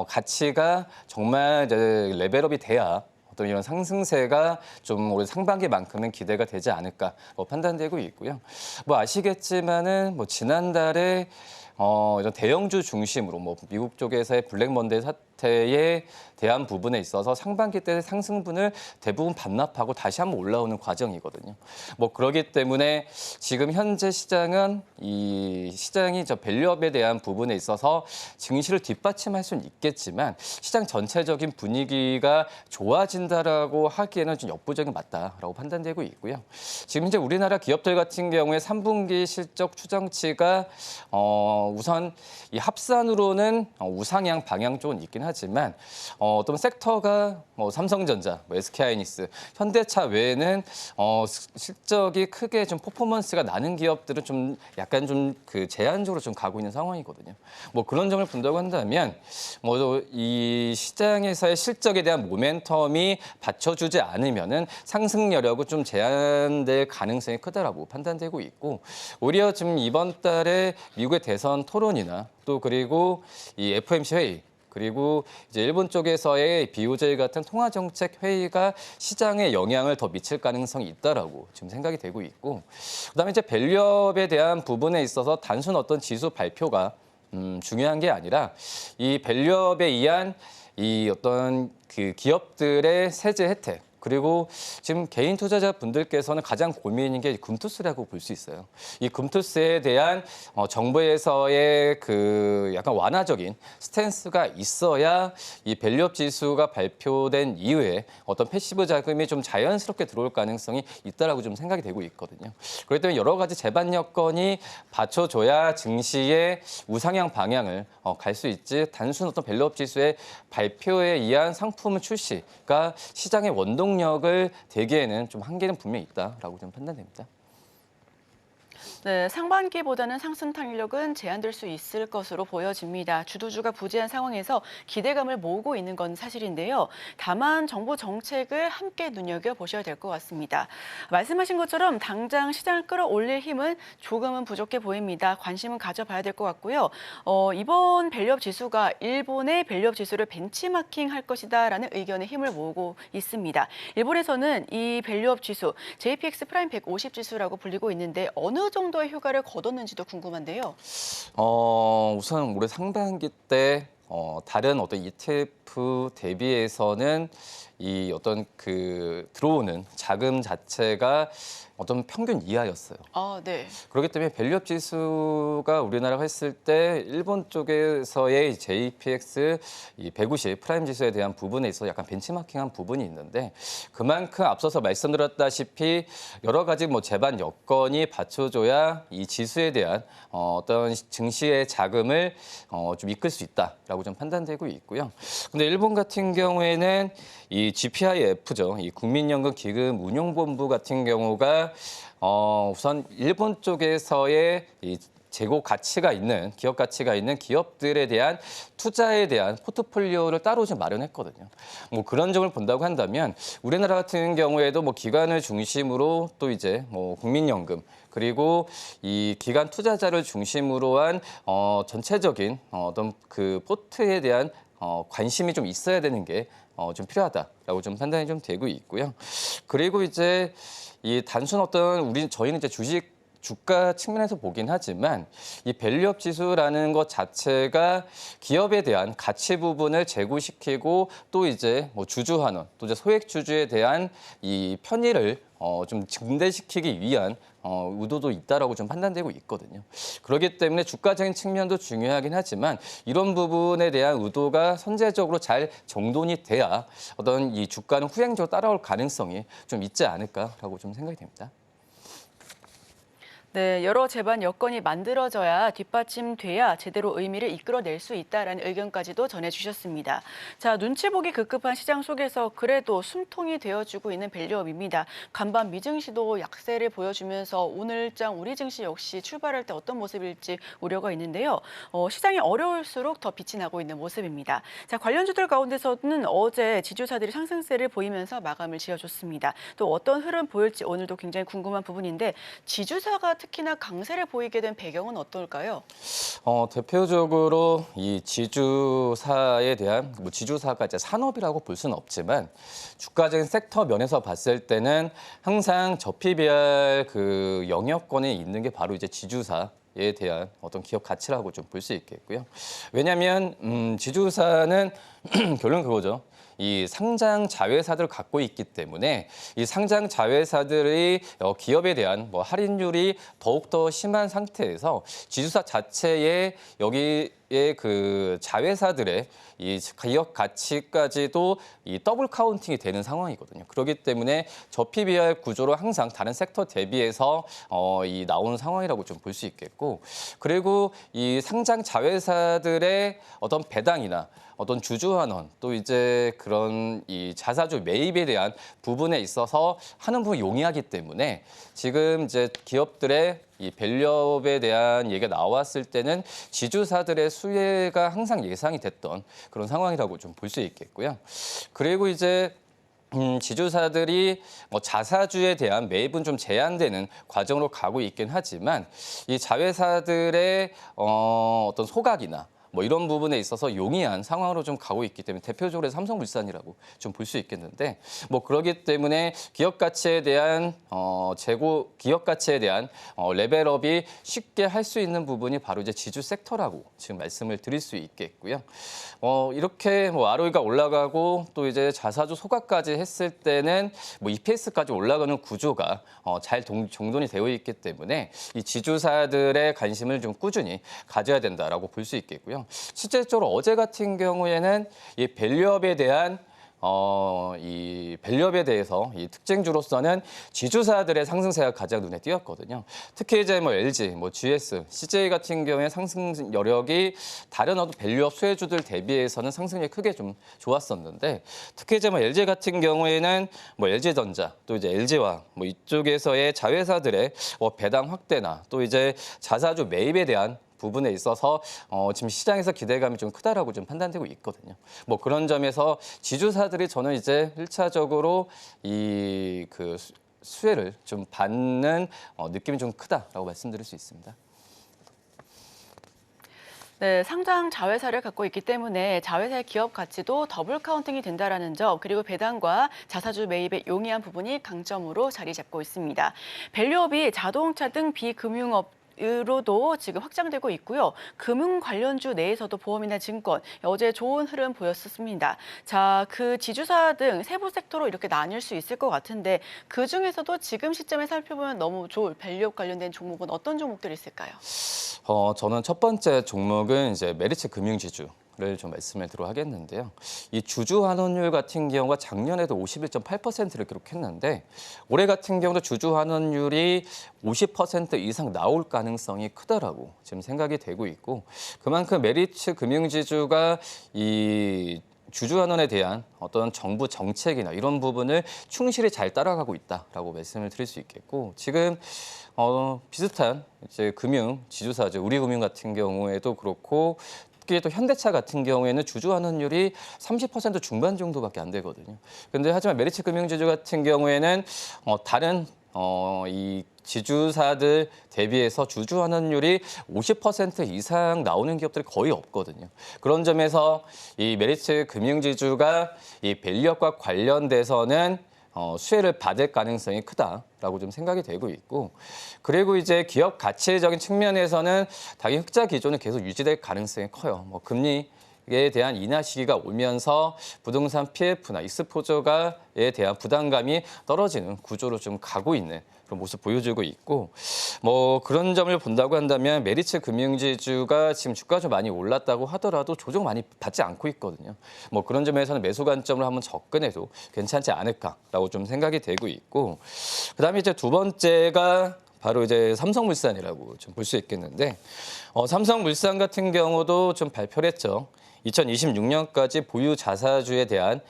가치가 정말 이제 레벨업이 돼야 어떤 이런 상승세가 좀 올해 상반기만큼은 기대가 되지 않을까 판단되고 있고요. 아시겠지만은 지난달에 이런 대형주 중심으로 미국 쪽에서의 블랙 먼데이 사태에 대한 부분에 있어서 상반기 때 상승분을 대부분 반납하고 다시 한번 올라오는 과정이거든요. 그렇기 때문에 지금 현재 시장은 이 시장이 밸류업에 대한 부분에 있어서 증시를 뒷받침할 수는 있겠지만 시장 전체적인 분위기가 좋아진다라고 하기에는 좀 역부족이 맞다라고 판단되고 있고요. 지금 현재 우리나라 기업들 같은 경우에 3분기 실적 추정치가 우선 이 합산으로는 우상향 방향 쪽은 있긴 하지만 어떤 섹터가 삼성전자, SK하이닉스, 현대차 외에는 실적이 크게 좀 퍼포먼스가 나는 기업들은 좀 약간 좀 그 제한적으로 좀 가고 있는 상황이거든요. 그런 점을 본다고 한다면 이 시장에서의 실적에 대한 모멘텀이 받쳐주지 않으면은 상승 여력은 좀 제한될 가능성이 크다라고 판단되고 있고 오히려 지금 이번 달에 미국의 대선 토론이나 또 그리고 이 FOMC 회의 그리고 이제 일본 쪽에서의 BOJ 같은 통화정책 회의가 시장에 영향을 더 미칠 가능성이 있다라고 지금 생각이 되고 있고 그다음에 이제 밸류업에 대한 부분에 있어서 단순 어떤 지수 발표가 중요한 게 아니라 이 밸류업에 의한 이 어떤 그 기업들의 세제 혜택 그리고 지금 개인 투자자분들께서는 가장 고민인 게 금투스라고 볼 수 있어요. 이 금투스에 대한 정부에서의 그 약간 완화적인 스탠스가 있어야 이 밸류업 지수가 발표된 이후에 어떤 패시브 자금이 좀 자연스럽게 들어올 가능성이 있다라고 좀 생각이 되고 있거든요. 그렇기 때문에 여러 가지 제반 여건이 받쳐줘야 증시의 우상향 방향을 갈 수 있지, 단순 어떤 밸류업 지수의 발표에 의한 상품 출시가 시장의 원동력을 대기에는 좀 한계는 분명히 있다라고 좀 판단됩니다. 네, 상반기보다는 상승 탄력은 제한될 수 있을 것으로 보여집니다. 주도주가 부재한 상황에서 기대감을 모으고 있는 건 사실인데요. 다만 정부 정책을 함께 눈여겨보셔야 될 것 같습니다. 말씀하신 것처럼 당장 시장을 끌어올릴 힘은 조금은 부족해 보입니다. 관심은 가져봐야 될 것 같고요. 이번 밸류업 지수가 일본의 밸류업 지수를 벤치마킹 할 것이다라는 의견에 힘을 모으고 있습니다. 일본에서는 이 밸류업 지수, JPX 프라임 150 지수라고 불리고 있는데 어느 정도의 효과를 거뒀는지도 궁금한데요. 우선 올해 상반기 때 다른 어떤 ETF 대비해서는 이 어떤 그 들어오는 자금 자체가 어떤 평균 이하였어요. 아, 네. 그렇기 때문에 밸류업 지수가 우리나라가 했을 때 일본 쪽에서의 JPX 이 150 프라임 지수에 대한 부분에 있어서 약간 벤치마킹한 부분이 있는데, 그만큼 앞서서 말씀드렸다시피 여러 가지 뭐 제반 여건이 받쳐줘야 이 지수에 대한 어떤 증시의 자금을 좀 이끌 수 있다라고 좀 판단되고 있고요. 근데 일본 같은 경우에는 이 GPIF죠. 이 국민연금 기금 운용본부 같은 경우가 우선 일본 쪽에서의 이 재고 가치가 있는, 기업 가치가 있는 기업들에 대한 투자에 대한 포트폴리오를 따로 좀 마련했거든요. 뭐 그런 점을 본다고 한다면 우리나라 같은 경우에도 뭐 기관을 중심으로 또 이제 뭐 국민연금, 그리고 이 기관 투자자를 중심으로 한 전체적인 어떤 그 포트에 대한 관심이 좀 있어야 되는 게 좀 필요하다라고 좀 판단이 좀 되고 있고요. 그리고 이제 이 단순 어떤 저희는 이제 주가 측면에서 보긴 하지만 이 밸류업 지수라는 것 자체가 기업에 대한 가치 부분을 제고시키고 또 이제 뭐 주주 환원, 또 이제 소액 주주에 대한 이 편의를 좀 증대시키기 위한 의도도 있다라고 좀 판단되고 있거든요. 그렇기 때문에 주가적인 측면도 중요하긴 하지만 이런 부분에 대한 의도가 선제적으로 잘 정돈이 돼야 어떤 이 주가는 후행적으로 따라올 가능성이 좀 있지 않을까라고 좀 생각이 됩니다. 네, 여러 제반 여건이 만들어져야 뒷받침돼야 제대로 의미를 이끌어낼 수 있다라는 의견까지도 전해주셨습니다. 자, 눈치 보기 급급한 시장 속에서 그래도 숨통이 되어주고 있는 밸류업입니다. 간밤 미증시도 약세를 보여주면서 오늘장 우리 증시 역시 출발할 때 어떤 모습일지 우려가 있는데요. 시장이 어려울수록 더 빛이 나고 있는 모습입니다. 자, 관련주들 가운데서는 어제 지주사들이 상승세를 보이면서 마감을 지어줬습니다. 또 어떤 흐름 보일지 오늘도 굉장히 궁금한 부분인데 지주사가 특히나 강세를 보이게 된 배경은 어떨까요? 대표적으로 이 지주사에 대한, 뭐 지주사가 이제 산업이라고 볼 수는 없지만 주가적인 섹터 면에서 봤을 때는 항상 저PBR 그 영역권에 있는 게 바로 이제 지주사에 대한 어떤 기업 가치라고 좀 볼 수 있겠고요. 왜냐하면 지주사는 결론 그거죠. 이 상장 자회사들을 갖고 있기 때문에 이 상장 자회사들의 기업에 대한 뭐 할인율이 더욱더 심한 상태에서 지주사 자체의 여기에 그 자회사들의 이 기업 가치까지도 이 더블 카운팅이 되는 상황이거든요. 그렇기 때문에 저PBR 구조로 항상 다른 섹터 대비해서 이 나온 상황이라고 좀 볼 수 있겠고, 그리고 이 상장 자회사들의 어떤 배당이나 어떤 주주 환원, 또 이제 그런 이 자사주 매입에 대한 부분에 있어서 하는 부분이 용이하기 때문에 지금 이제 기업들의 이 밸류업에 대한 얘기가 나왔을 때는 지주사들의 수혜가 항상 예상이 됐던 그런 상황이라고 좀 볼 수 있겠고요. 그리고 이제 지주사들이 뭐 자사주에 대한 매입은 좀 제한되는 과정으로 가고 있긴 하지만 이 자회사들의 어떤 소각이나 뭐 이런 부분에 있어서 용이한 상황으로 좀 가고 있기 때문에 대표적으로 삼성물산이라고 좀 볼 수 있겠는데 뭐 그러기 때문에 기업 가치에 대한 기업 가치에 대한 레벨업이 쉽게 할 수 있는 부분이 바로 이제 지주 섹터라고 지금 말씀을 드릴 수 있겠고요. 이렇게 뭐 ROE가 올라가고 또 이제 자사주 소각까지 했을 때는 뭐 EPS까지 올라가는 구조가 잘 정돈이 되어 있기 때문에 이 지주사들의 관심을 좀 꾸준히 가져야 된다라고 볼 수 있겠고요. 실질적으로 어제 같은 경우에는 이 밸류업에 대한 이 밸류업에 대해서 이 특징주로서는 지주사들의 상승세가 가장 눈에 띄었거든요. 특히 이제 뭐 LG, 뭐 GS, CJ 같은 경우에 상승 여력이 다른 밸류업 수혜주들 대비해서는 상승률이 크게 좀 좋았었는데 특히 이제 뭐 LG 같은 경우에는 뭐 LG전자 또 이제 LG화학 뭐 이쪽에서의 자회사들의 배당 확대나 또 이제 자사주 매입에 대한 부분에 있어서 지금 시장에서 기대감이 좀 크다라고 좀 판단되고 있거든요. 뭐 그런 점에서 지주사들이 저는 이제 1차적으로 이 그 수혜를 좀 받는 느낌이 좀 크다라고 말씀드릴 수 있습니다. 네, 상장 자회사를 갖고 있기 때문에 자회사의 기업 가치도 더블 카운팅이 된다라는 점, 그리고 배당과 자사주 매입의 용이한 부분이 강점으로 자리 잡고 있습니다. 밸류업이 자동차 등 비금융업 으로도 지금 확장되고 있고요. 금융 관련주 내에서도 보험이나 증권, 어제 좋은 흐름 보였습니다. 자, 그 지주사 등 세부 섹터로 이렇게 나뉠 수 있을 것 같은데 그중에서도 지금 시점에 살펴보면 너무 좋을 밸류업 관련된 종목은 어떤 종목들이 있을까요? 저는 첫 번째 종목은 이제 메리츠 금융지주. 를 좀 말씀을 드려 하겠는데요. 이 주주 환원율 같은 경우가 작년에도 51.8%를 기록했는데 올해 같은 경우도 주주 환원율이 50% 이상 나올 가능성이 크다라고 지금 생각이 되고 있고 그만큼 메리츠 금융지주가 이 주주환원에 대한 어떤 정부 정책이나 이런 부분을 충실히 잘 따라가고 있다라고 말씀을 드릴 수 있겠고 지금 비슷한 이제 금융 지주사죠. 우리금융 같은 경우에도 그렇고. 특히 또 현대차 같은 경우에는 주주 환원율이 30% 중반 정도밖에 안 되거든요. 그런데 하지만 메리츠 금융지주 같은 경우에는 다른 이 지주사들 대비해서 주주 환원율이 50% 이상 나오는 기업들이 거의 없거든요. 그런 점에서 이 메리츠 금융지주가 이 밸류업과 관련돼서는 수혜를 받을 가능성이 크다라고 좀 생각이 되고 있고 그리고 이제 기업 가치적인 측면에서는 당연히 흑자 기조는 계속 유지될 가능성이 커요. 뭐 금리에 대한 인하 시기가 오면서 부동산 PF나 익스포저가에 대한 부담감이 떨어지는 구조로 좀 가고 있는 그런 모습 보여주고 있고 뭐 그런 점을 본다고 한다면 메리츠 금융지주가 지금 주가 좀 많이 올랐다고 하더라도 조정 많이 받지 않고 있거든요. 뭐 그런 점에서는 매수 관점으로 한번 접근해도 괜찮지 않을까라고 좀 생각이 되고 있고 그다음에 이제 두 번째가 바로 이제 삼성물산이라고 좀 볼 수 있겠는데 삼성물산 같은 경우도 좀 발표를 했죠. 2026년까지 보유 자사주에 대한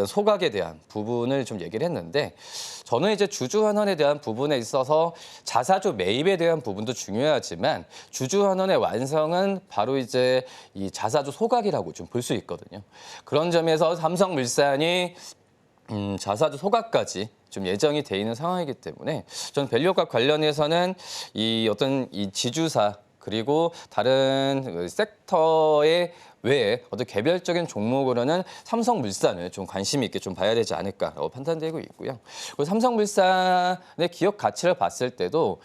소각에 대한 부분을 좀 얘기를 했는데 저는 이제 주주 환원에 대한 부분에 있어서 자사주 매입에 대한 부분도 중요하지만 주주 환원의 완성은 바로 이제 이 자사주 소각이라고 좀 볼 수 있거든요. 그런 점에서 삼성물산이 자사주 소각까지 좀 예정이 돼 있는 상황이기 때문에 저는 밸류업과 관련해서는 이 어떤 이 지주사 그리고 다른 섹터의 외에 어떤 개별적인 종목으로는 삼성물산을 좀 관심 있게 좀 봐야 되지 않을까라고 판단되고 있고요. 그리고 삼성물산의 기업 가치를 봤을 때도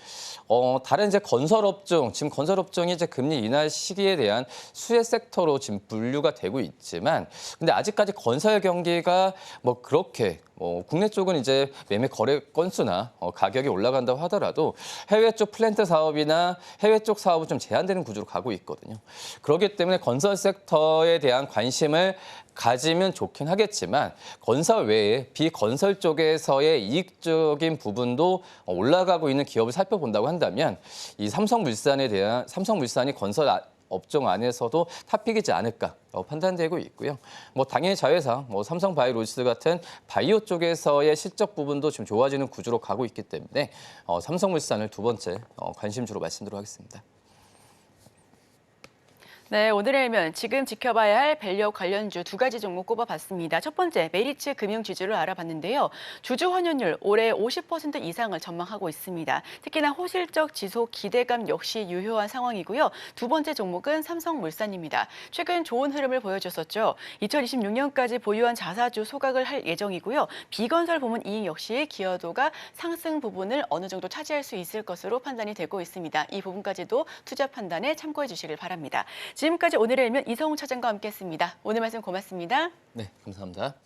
다른 이제 건설업종, 지금 건설업종이 이제 금리 인하 시기에 대한 수혜 섹터로 지금 분류가 되고 있지만, 근데 아직까지 건설 경기가 뭐 그렇게 국내 쪽은 이제 매매 거래 건수나 가격이 올라간다고 하더라도 해외 쪽 플랜트 사업이나 해외 쪽 사업은 좀 제한되는 구조로 가고 있거든요. 그렇기 때문에 건설 섹터에 대한 관심을 가지면 좋긴 하겠지만 건설 외에 비건설 쪽에서의 이익적인 부분도 올라가고 있는 기업을 살펴본다고 한다면 이 삼성물산이 건설 업종 안에서도 탑픽이지 않을까 판단되고 있고요. 뭐 당연히 자회사, 삼성바이오로직스 같은 바이오 쪽에서의 실적 부분도 지금 좋아지는 구조로 가고 있기 때문에 삼성물산을 두 번째 관심주로 말씀드리도록 하겠습니다. 네, 오늘의 일면 지금 지켜봐야 할 밸류 관련주 두 가지 종목 꼽아봤습니다. 첫 번째, 메리츠 금융 지주를 알아봤는데요. 주주 환원율 올해 50% 이상을 전망하고 있습니다. 특히나 호실적 지속 기대감 역시 유효한 상황이고요. 두 번째 종목은 삼성물산입니다. 최근 좋은 흐름을 보여줬었죠. 2026년까지 보유한 자사주 소각을 할 예정이고요. 비건설 부문 이익 역시 기여도가 상승 부분을 어느 정도 차지할 수 있을 것으로 판단이 되고 있습니다. 이 부분까지도 투자 판단에 참고해 주시길 바랍니다. 지금까지 오늘의 일면 이성우 차장과 함께했습니다. 오늘 말씀 고맙습니다. 네, 감사합니다.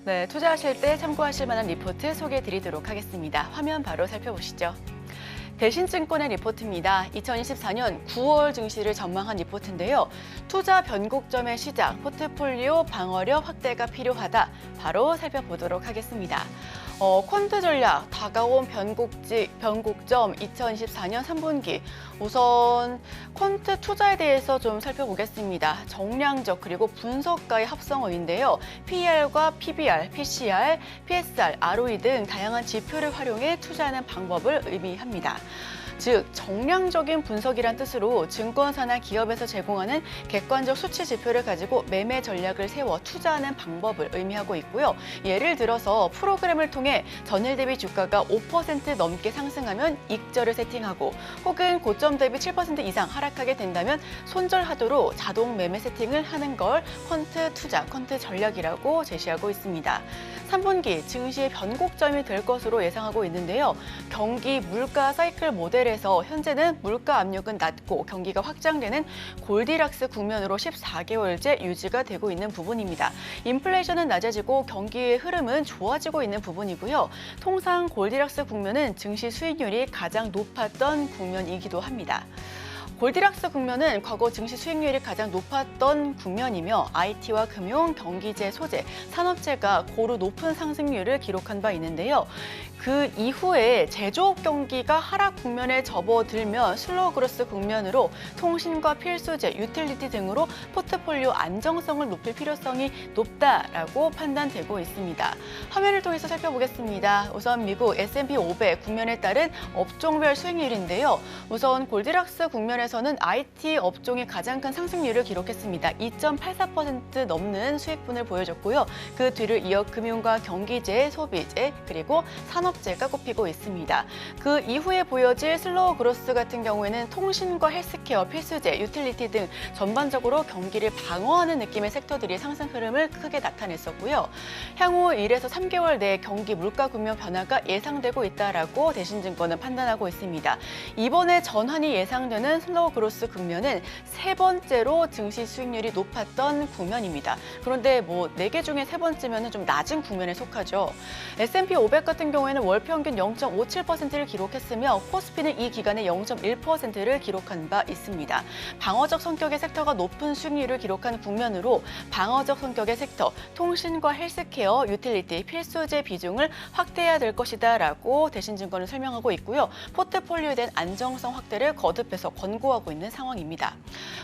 네, 투자하실 때 참고하실 만한 리포트 소개해드리도록 하겠습니다. 화면 바로 살펴보시죠. 대신증권의 리포트입니다. 2024년 9월 증시를 전망한 리포트인데요. 투자 변곡점의 시작, 포트폴리오 방어력 확대가 필요하다. 바로 살펴보도록 하겠습니다. 퀀트 전략, 다가온 변곡점 2024년 3분기. 우선 퀀트 투자에 대해서 좀 살펴보겠습니다. 정량적 그리고 분석가의 합성어인데요. PER과 PBR, PCR, PSR, ROE 등 다양한 지표를 활용해 투자하는 방법을 의미합니다. 즉, 정량적인 분석이란 뜻으로 증권사나 기업에서 제공하는 객관적 수치 지표를 가지고 매매 전략을 세워 투자하는 방법을 의미하고 있고요. 예를 들어서 프로그램을 통해 전일 대비 주가가 5% 넘게 상승하면 익절을 세팅하고 혹은 고점 대비 7% 이상 하락하게 된다면 손절하도록 자동 매매 세팅을 하는 걸 퀀트 투자, 퀀트 전략이라고 제시하고 있습니다. 3분기 증시의 변곡점이 될 것으로 예상하고 있는데요. 경기 물가 사이클 모델에서 현재는 물가 압력은 낮고 경기가 확장되는 골디락스 국면으로 14개월째 유지가 되고 있는 부분입니다. 인플레이션은 낮아지고 경기의 흐름은 좋아지고 있는 부분이고요. 통상 골디락스 국면은 증시 수익률이 가장 높았던 국면이기도 합니다. 골디락스 국면은 과거 증시 수익률이 가장 높았던 국면이며 IT와 금융, 경기재, 소재, 산업재가 고루 높은 상승률을 기록한 바 있는데요. 그 이후에 제조업 경기가 하락 국면에 접어들면 슬로우 그로스 국면으로 통신과 필수재, 유틸리티 등으로 포트폴리오 안정성을 높일 필요성이 높다라고 판단되고 있습니다. 화면을 통해서 살펴보겠습니다. 우선 미국 S&P 500 국면에 따른 업종별 수익률인데요. 우선 골디락스 국면에서는 IT 업종이 가장 큰 상승률을 기록했습니다. 2.84% 넘는 수익분을 보여줬고요. 그 뒤를 이어 금융과 경기재, 소비재, 그리고 산업재가 꼽히고 있습니다. 그 이후에 보여질 슬로우 그로스 같은 경우에는 통신과 헬스케어, 필수재, 유틸리티 등 전반적으로 경기를 방어하는 느낌의 섹터들이 상승 흐름을 크게 나타냈었고요. 향후 1에서 3개월 내에 경기 물가 국면 변화가 예상되고 있다라고 대신증권은 판단하고 있습니다. 이번에 전환이 예상되는 슬로우 그로스 국면은 세 번째로 증시 수익률이 높았던 국면입니다. 그런데 뭐 4개 중에 세 번째면 좀 낮은 국면에 속하죠. S&P 500 같은 경우에는 월 평균 0.57%를 기록했으며 코스피는 이 기간에 0.1%를 기록한 바 있습니다. 방어적 성격의 섹터가 높은 수익률을 기록한 국면으로 방어적 성격의 섹터, 통신과 헬스케어, 유틸리티, 필수재 비중을 확대해야 될 것이다라고 대신증권을 설명하고 있고요. 포트폴리오에 대한 안정성 확대를 거듭해서 권고하고 있는 상황입니다.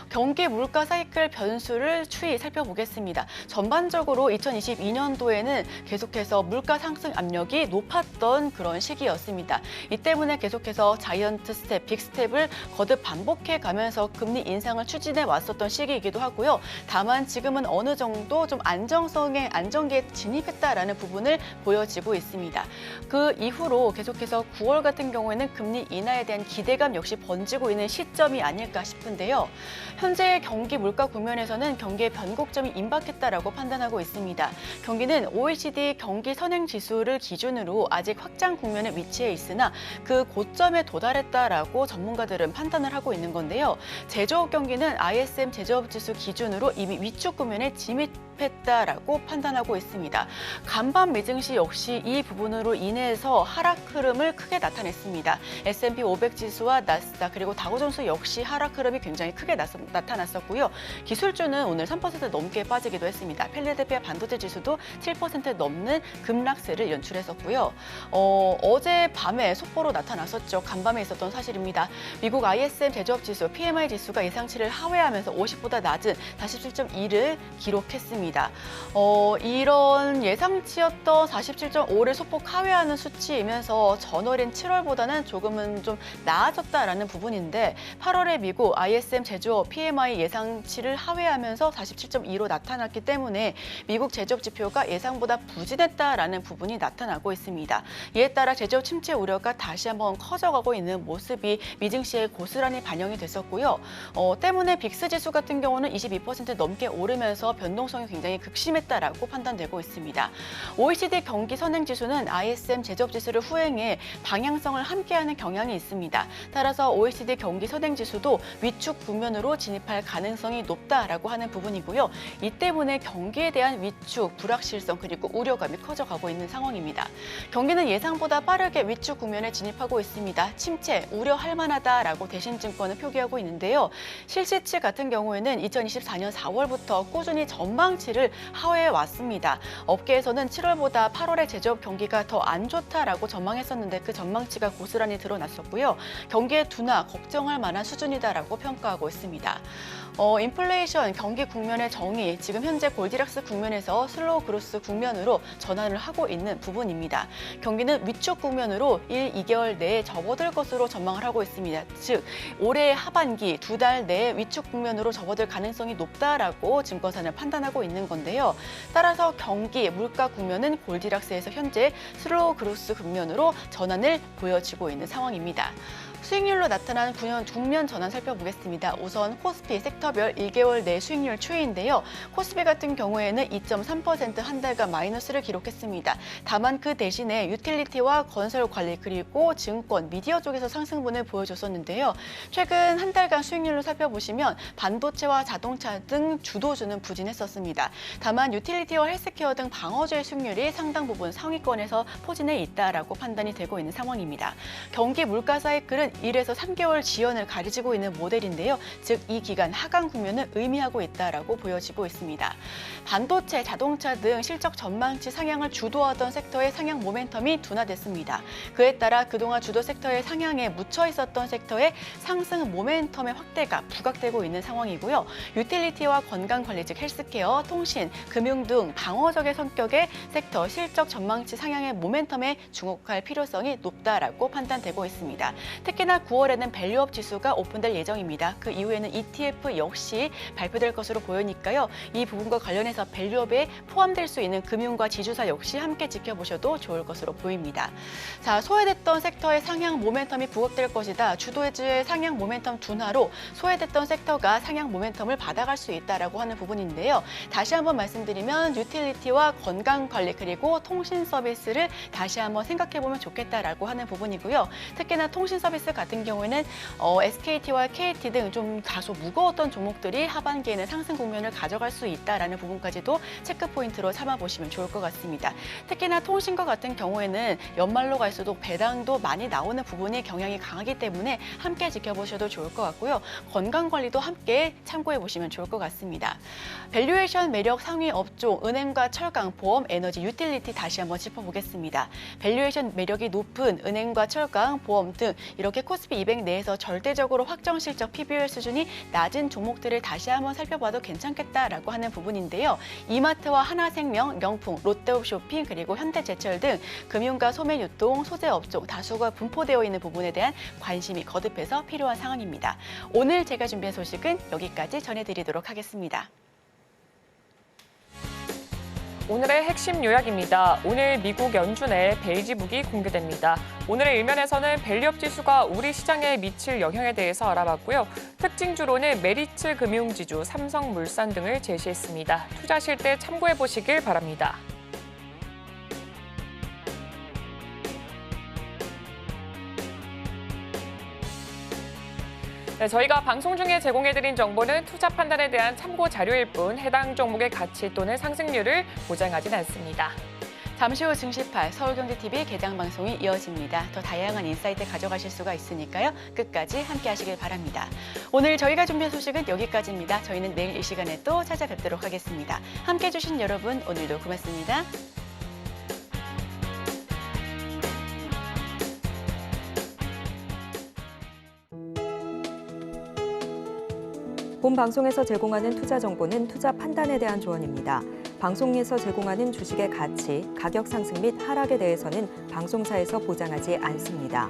경기 물가 사이클 변수를 추이 살펴보겠습니다. 전반적으로 2022년도에는 계속해서 물가 상승 압력이 높았던 그런 시기였습니다. 이 때문에 계속해서 자이언트 스텝, 빅스텝을 거듭 반복해 가면서 금리 인상을 추진해 왔었던 시기이기도 하고요. 다만 지금은 어느 정도 좀 안정기에 진입했다라는 부분을 보여지고 있습니다. 그 이후로 계속해서 9월 같은 경우에는 금리 인하에 대한 기대감 역시 번지고 있는 시점이 점이 아닐까 싶은데요. 현재 경기 물가 국면에서는 경기의 변곡점이 임박했다라고 판단하고 있습니다. 경기는 OECD 경기 선행 지수를 기준으로 아직 확장 국면에 위치해 있으나 그 고점에 도달했다라고 전문가들은 판단을 하고 있는 건데요. 제조업 경기는 ISM 제조업 지수 기준으로 이미 위축 국면에 진입했다라고 판단하고 있습니다. 간밤 매증시 역시 이 부분으로 인해서 하락 흐름을 크게 나타냈습니다. S&P 500 지수와 나스닥 그리고 다우존스 역시 하락 흐름이 굉장히 크게 나타났었고요. 기술주는 오늘 3% 넘게 빠지기도 했습니다. 필라델피아 반도체 지수도 7% 넘는 급락세를 연출했었고요. 어제 밤에 속보로 나타났었죠. 간밤에 있었던 사실입니다. 미국 ISM 제조업 지수 PMI 지수가 예상치를 하회하면서 50보다 낮은 47.2를 기록했습니다. 이런 예상치였던 47.5를 소폭 하회하는 수치이면서 전월인 7월보다는 조금은 좀 나아졌다라는 부분인데 8월에 미국 ISM 제조업 PMI 예상치를 하회하면서 47.2로 나타났기 때문에 미국 제조업 지표가 예상보다 부진했다라는 부분이 나타나고 있습니다. 이에 따라 제조업 침체 우려가 다시 한번 커져가고 있는 모습이 미증시에 고스란히 반영이 됐었고요. 때문에 빅스 지수 같은 경우는 22% 넘게 오르면서 변동성이 굉장히 극심했다라고 판단되고 있습니다. OECD 경기 선행 지수는 ISM 제조업 지수를 후행해 방향성을 함께하는 경향이 있습니다. 따라서 OECD 경기 선행 지수도 위축 국면으로 진입할 가능성이 높다라고 하는 부분이고요. 이 때문에 경기에 대한 위축, 불확실성 그리고 우려감이 커져가고 있는 상황입니다. 경기는 예상보다 빠르게 위축 국면에 진입하고 있습니다. 침체, 우려할 만하다라고 대신증권은 표기하고 있는데요. 실시치 같은 경우에는 2024년 4월부터 꾸준히 전망치를 하회해 왔습니다. 업계에서는 7월보다 8월의 제조업 경기가 더 안 좋다라고 전망했었는데 그 전망치가 고스란히 드러났었고요. 경기의 둔화, 걱정할 만한 수준이다라고 평가하고 있습니다. 인플레이션, 경기 국면의 정의, 지금 현재 골디락스 국면에서 슬로우 그로스 국면으로 전환을 하고 있는 부분입니다. 경기는 위축 국면으로 1, 2개월 내에 접어들 것으로 전망을 하고 있습니다. 즉, 올해 하반기 2달 내에 위축 국면으로 접어들 가능성이 높다라고 증권사는 판단하고 있는 건데요. 따라서 경기, 물가 국면은 골디락스에서 현재 슬로우 그로스 국면으로 전환을 보여지고 있는 상황입니다. 수익률로 나타난 국면 전환 살펴보겠습니다. 우선 코스피 섹터별 1개월 내 수익률 추이인데요. 코스피 같은 경우에는 2.3% 한 달간 마이너스를 기록했습니다. 다만 그 대신에 유틸리티와 건설 관리 그리고 증권, 미디어 쪽에서 상승분을 보여줬었는데요. 최근 한 달간 수익률을 살펴보시면 반도체와 자동차 등 주도주는 부진했었습니다. 다만 유틸리티와 헬스케어 등 방어주의 수익률이 상당 부분 상위권에서 포진해 있다라고 판단이 되고 있는 상황입니다. 경기 물가 사이클은 1에서 3개월 지연을 가리지고 있는 모델인데요. 즉, 이 기간 하강 국면을 의미하고 있다라고 보여지고 있습니다. 반도체, 자동차 등 실적 전망치 상향을 주도하던 섹터의 상향 모멘텀이 둔화됐습니다. 그에 따라 그동안 주도 섹터의 상향에 묻혀 있었던 섹터의 상승 모멘텀의 확대가 부각되고 있는 상황이고요. 유틸리티와 건강관리, 즉 헬스케어, 통신, 금융 등 방어적의 성격의 섹터 실적 전망치 상향의 모멘텀에 주목할 필요성이 높다라고 판단되고 있습니다. 특히나 9월에는 밸류업 지수가 오픈될 예정입니다. 그 이후에는 ETF 역시 발표될 것으로 보이니까요. 이 부분과 관련해서 밸류업에 포함될 수 있는 금융과 지주사 역시 함께 지켜보셔도 좋을 것으로 보입니다. 자, 소외됐던 섹터의 상향 모멘텀이 부각될 것이다. 주도주의 상향 모멘텀 둔화로 소외됐던 섹터가 상향 모멘텀을 받아갈 수 있다라고 하는 부분인데요. 다시 한번 말씀드리면 유틸리티와 건강관리 그리고 통신 서비스를 다시 한번 생각해보면 좋겠다라고 하는 부분이고요. 특히나 통신 서비스 같은 경우에는 SKT와 KT 등 좀 다소 무거웠던 종목들이 하반기에는 상승 국면을 가져갈 수 있다라는 부분까지도 체크 포인트로 삼아보시면 좋을 것 같습니다. 특히나 통신과 같은 경우에는 연말로 갈수록 배당도 많이 나오는 부분이 경향이 강하기 때문에 함께 지켜보셔도 좋을 것 같고요. 건강관리도 함께 참고해보시면 좋을 것 같습니다. 밸류에이션 매력 상위 업종, 은행과 철강, 보험, 에너지, 유틸리티 다시 한번 짚어보겠습니다. 밸류에이션 매력이 높은 은행과 철강, 보험 등 이렇게 코스피 200 내에서 절대적으로 확정 실적 PBR 수준이 낮은 종목들을 다시 한번 살펴봐도 괜찮겠다라고 하는 부분인데요. 이마트와 하나생명, 명품, 롯데홈쇼핑 그리고 현대제철 등 금융과 소매유통, 소재 업종 다수가 분포되어 있는 부분에 대한 관심이 거듭해서 필요한 상황입니다. 오늘 제가 준비한 소식은 여기까지 전해드리도록 하겠습니다. 오늘의 핵심 요약입니다. 오늘 미국 연준의 베이지북이 공개됩니다. 오늘의 일면에서는 밸류업 지수가 우리 시장에 미칠 영향에 대해서 알아봤고요. 특징주로는 메리츠 금융지주, 삼성물산 등을 제시했습니다. 투자하실 때 참고해 보시길 바랍니다. 네, 저희가 방송 중에 제공해드린 정보는 투자 판단에 대한 참고 자료일 뿐 해당 종목의 가치 또는 상승률을 보장하진 않습니다. 잠시 후 증시8 서울경제TV 개장 방송이 이어집니다. 더 다양한 인사이트 가져가실 수가 있으니까요. 끝까지 함께 하시길 바랍니다. 오늘 저희가 준비한 소식은 여기까지입니다. 저희는 내일 이 시간에 또 찾아뵙도록 하겠습니다. 함께 해주신 여러분 오늘도 고맙습니다. 본 방송에서 제공하는 투자 정보는 투자 판단에 대한 조언입니다. 방송에서 제공하는 주식의 가치, 가격 상승 및 하락에 대해서는 방송사에서 보장하지 않습니다.